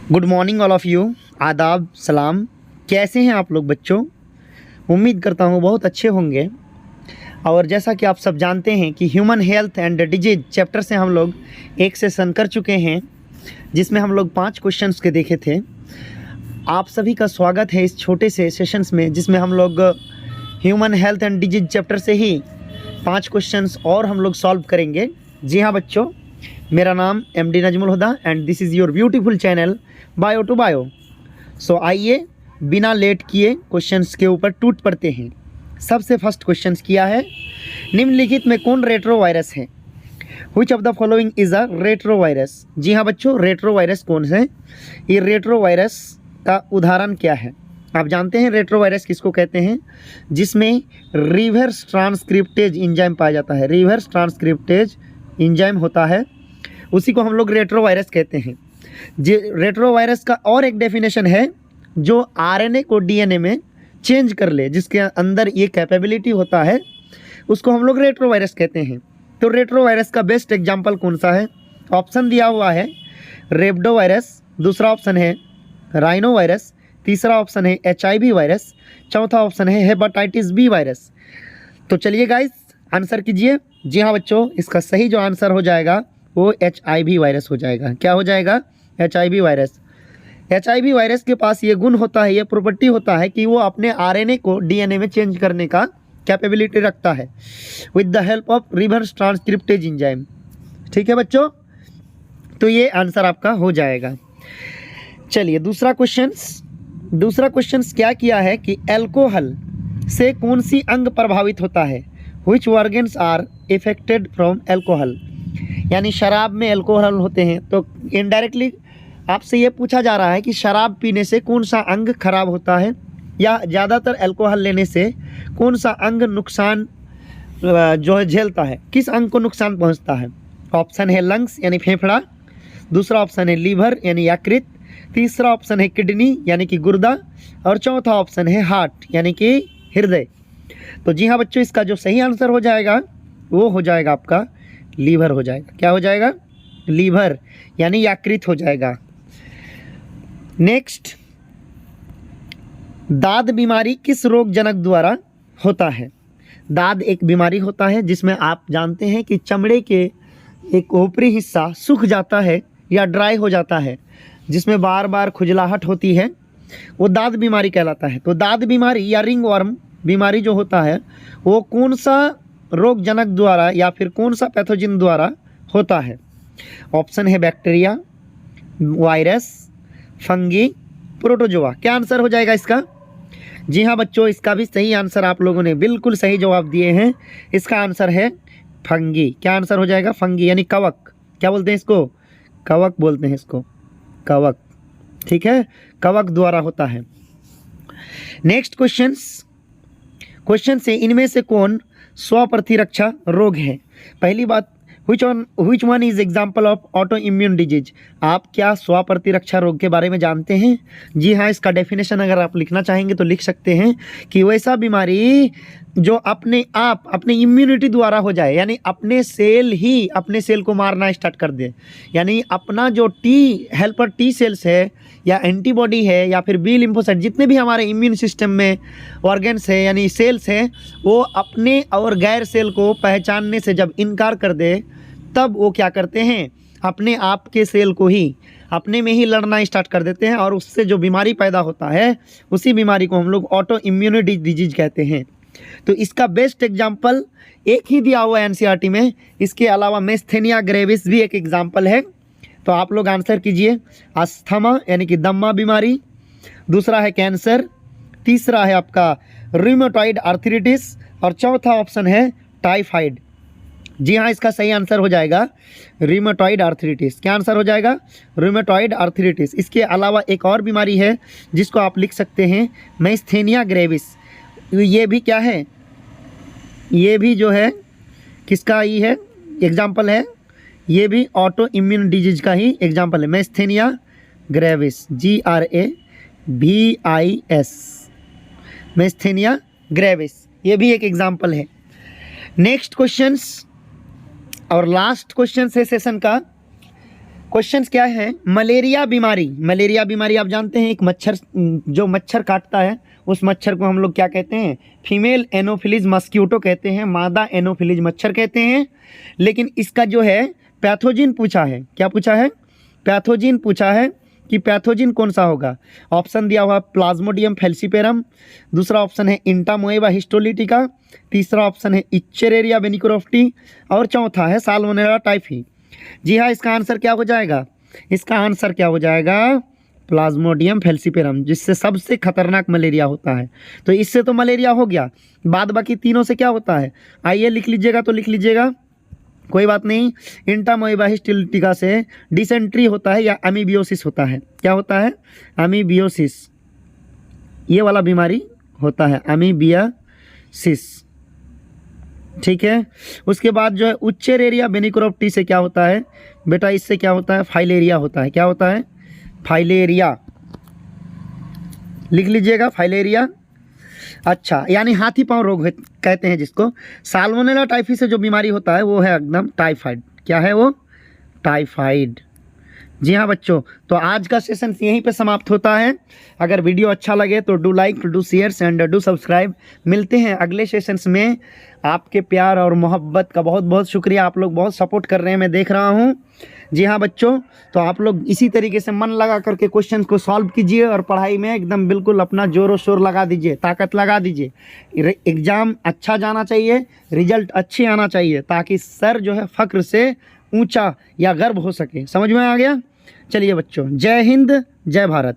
Good morning all of you. आदाब सलाम। कैसे हैं आप लोग बच्चों? उम्मीद करता हूँ बहुत अच्छे होंगे। और जैसा कि आप सब जानते हैं कि human health and disease chapter से हम लोग एक सेशन कर चुके हैं, जिसमें हम लोग 5 क्वेश्चंस के देखे थे। आप सभी का स्वागत है इस छोटे से सेशंस में, जिसमें हम लोग human health and disease chapter से ही 5 क्वेश्चंस और हम लोग सॉल्व करेंगे। जी हाँ बच्चों, मेरा नाम MD Najmul Huda and this is your beautiful channel bio to bio. So आइए बिना लेट किए क्वेश्चंस के ऊपर टूट पड़ते हैं। सबसे फर्स्ट क्वेश्चंस किया है, निम्नलिखित में कौन रेट्रो वायरस है? Which of the following is a retro virus? जी हाँ बच्चों, रेट्रो वायरस कौन है? ये रेट्रो वायरस का उदाहरण क्या है? आप जानते हैं रेट्रो वायरस किसको कहते हैं? जिसमें रिवर्स ट्रांसक्रिप्टेज इंजाइम पाया जाता है। रिवर्स ट्रांसक्रिप्टेज इंजाइम होता है, उसी को हम लोग रेट्रो वायरस कहते हैं। जी, रेट्रो वायरस का और एक डेफिनेशन है, जो RNA को DNA में चेंज कर ले, जिसके अंदर ये कैपेबिलिटी होता है, उसको हम लोग रेट्रो वायरस कहते हैं। तो रेट्रो वायरस का बेस्ट एग्जांपल कौन सा है? ऑप्शन दिया हुआ है रेब्डो वायरस, दूसरा ऑप्शन है राइनो वायरस, तीसरा ऑप्शन है HIV वायरस, चौथा ऑप्शन है हेपेटाइटिस B वायरस। तो चलिए गाइस आंसर कीजिए। जी हाँ बच्चों, इसका सही जो आंसर हो जाएगा वो HIV वायरस हो जाएगा। क्या हो जाएगा? HIV virus. HIV वायरस के पास ये गुण होता है, ये प्रॉपर्टी होता है कि वो अपने RNA को DNA में चेंज करने का कैपेबिलिटी रखता है with the help of reverse transcriptase enzyme. ठीक है बच्चों, तो ये आंसर आपका हो जाएगा। चलिए दूसरा क्वेश्चंस क्या किया है कि अल्कोहल से कौन सी अंग प्रभावित होता है? Which organs are affected from alcohol? यानी शराब में अल्कोहल होते हैं, तो इनडायरेक्टली आपसे ये पूछा जा रहा है कि शराब पीने से कौन सा अंग खराब होता है, या ज़्यादातर अल्कोहल लेने से कौन सा अंग नुकसान जो है झेलता है, किस अंग को नुकसान पहुंचता है? ऑप्शन है लंग्स यानी फेफड़ा, दूसरा ऑप्शन है लीवर यानी यकृत, तीसरा ऑप्शन है किडनी यानी कि गुर्दा, और चौथा ऑप्शन है हार्ट यानी कि हृदय। तो जी हाँ बच्चों, इसका जो सही आंसर हो जाएगा वो हो जाएगा आपका लीवर हो जाएगा। क्या हो जाएगा? लीवर यानी यकृत हो जाएगा। नेक्स्ट, दाद बीमारी किस रोग जनक द्वारा होता है? दाद एक बीमारी होता है जिसमें आप जानते हैं कि चमड़े के एक ऊपरी हिस्सा सूख जाता है या ड्राई हो जाता है, जिसमें बार बार खुजलाहट होती है, वो दाद बीमारी कहलाता है। तो दाद बीमारी या रिंगवर्म बीमारी जो होता है वो कौन सा रोग जनक द्वारा या फिर कौन सा पैथोजन द्वारा होता है? ऑप्शन है बैक्टीरिया, वायरस, फंगी, प्रोटोजोआ। क्या आंसर हो जाएगा इसका? जी हाँ बच्चों, इसका भी सही आंसर आप लोगों ने बिल्कुल सही जवाब दिए हैं। इसका आंसर है फंगी। क्या आंसर हो जाएगा? फंगी यानी कवक। क्या बोलते हैं इसको? कवक बोलते हैं इसको, कवक। ठीक है, कवक द्वारा होता है। नेक्स्ट क्वेश्चन से इनमें से कौन स्वप्रतिरक्षा रोग है? पहली बात, which one is example of auto immune disease? आप क्या स्वप्रतिरक्षा रोग के बारे में जानते हैं? जी हाँ, इसका डेफिनेशन अगर आप लिखना चाहेंगे तो लिख सकते हैं कि वैसा बीमारी जो अपने आप अपने इम्यूनिटी द्वारा हो जाए, यानी अपने सेल ही अपने सेल को मारना स्टार्ट कर दे। यानी अपना जो हेल्पर टी सेल्स है या एंटीबॉडी है या फिर बी लिम्फोसाइट, जितने भी हमारे इम्यून सिस्टम में ऑर्गन्स है यानी सेल्स हैं, वो अपने और गैर सेल को पहचानने से जब इनकार कर दे, तब वो क्या करते हैं? अपने आप के सेल को ही अपने में ही लड़ना स्टार्ट कर देते हैं, और उससे जो बीमारी पैदा होता है उसी बीमारी को हम लोग ऑटो इम्यून डिजीज कहते हैं। तो इसका बेस्ट एग्जाम्पल एक ही दिया हुआ है NCERT में। इसके अलावा मेस्थेनिया ग्रेविस भी एक एग्जाम्पल है। तो आप लोग आंसर कीजिए। अस्थमा यानी कि दम्मा बीमारी, दूसरा है कैंसर, तीसरा है आपका रूमेटॉइड आर्थराइटिस, और चौथा ऑप्शन है टाइफाइड। जी हाँ, इसका सही आंसर हो जाएगा रूमेटॉइड आर्थराइटिस। क्या आंसर हो जाएगा? Rheumatoid arthritis. इसके अलावा एक और बीमारी है जिसको आप लिख सकते हैं मेस्थेनिया ग्रेविस। ये भी क्या है? ये भी जो है किसका ही है एग्जाम्पल है? ये भी ऑटो इम्यून डिजीज का ही एग्जाम्पल है, मेस्थेनिया ग्रेविस, GRAVIS, मेस्थेनिया ग्रेविस। ये भी एक एग्जाम्पल है। नेक्स्ट क्वेश्चंस और लास्ट क्वेश्चन है सेशन का। क्वेश्चंस क्या है, मलेरिया बीमारी आप जानते हैं, एक मच्छर जो मच्छर काटता है उस मच्छर को हम लोग क्या कहते हैं, फीमेल एनोफिलीज मस्क्यूटो कहते हैं, मादा एनोफिलीज मच्छर कहते हैं। लेकिन इसका जो है पैथोजिन पूछा है, क्या पूछा है, पैथोजिन पूछा है कि पैथोजिन कौन सा होगा। ऑप्शन दिया हुआ प्लाज्मोडियम फैल्सीपेरम, दूसरा ऑप्शन है इंटामोएबा हिस्टोलिटिका, तीसरा ऑप्शन है इचेरेरिया बेनिकोरोफ्टी और चौथा है साल्मोनेला टाइफी। जी हाँ, इसका आंसर क्या हो जाएगा, इसका आंसर क्या हो जाएगा, प्लाज्मोडियम फैल्सीपेरम, जिससे सबसे खतरनाक मलेरिया होता है। तो इससे तो मलेरिया हो गया, बाद बाकी तीनों से क्या होता है, आइए लिख लीजिएगा, तो लिख लीजिएगा, कोई बात नहीं। इंटामोएबा हिस्टोलिटिका से डिसेंट्री होता है या अमीबियोसिस होता है, क्या होता है, अमीबियोसिस, ये वाला बीमारी होता है अमीबियासिस, ठीक है। उसके बाद जो है उच्चेरेरिया बेनिकोरोप्टी से क्या होता है बेटा, इससे क्या होता है, फाइलेरिया होता है, क्या होता है, फाइलेरिया, लिख लीजिएगा फाइलेरिया। अच्छा, यानी हाथी पांव रोग कहते हैं जिसको। साल्मोनेला टाइफी से जो बीमारी होता है वो है एकदम टाइफाइड, क्या है वो, टाइफाइड। जी हाँ बच्चों, तो आज का सेशन यहीं पे समाप्त होता है। अगर वीडियो अच्छा लगे तो do like, do share and do subscribe. मिलते हैं अगले सेशंस में। आपके प्यार और मोहब्बत का बहुत बहुत शुक्रिया, आप लोग बहुत सपोर्ट कर रहे हैं, मैं देख रहा हूँ। जी हाँ बच्चों, तो आप लोग इसी तरीके से मन लगा करके क्वेश्चन को सॉल्व कीजिए और पढ़ाई में एकदम बिल्कुल अपना जोरों शोर लगा दीजिए, ताकत लगा दीजिए। एग्ज़ाम अच्छा जाना चाहिए, रिजल्ट अच्छे आना चाहिए, ताकि सर जो है फ़ख्र से ऊंचा या गर्व हो सके। समझ में आ गया? चलिए बच्चों, जय हिंद, जय भारत।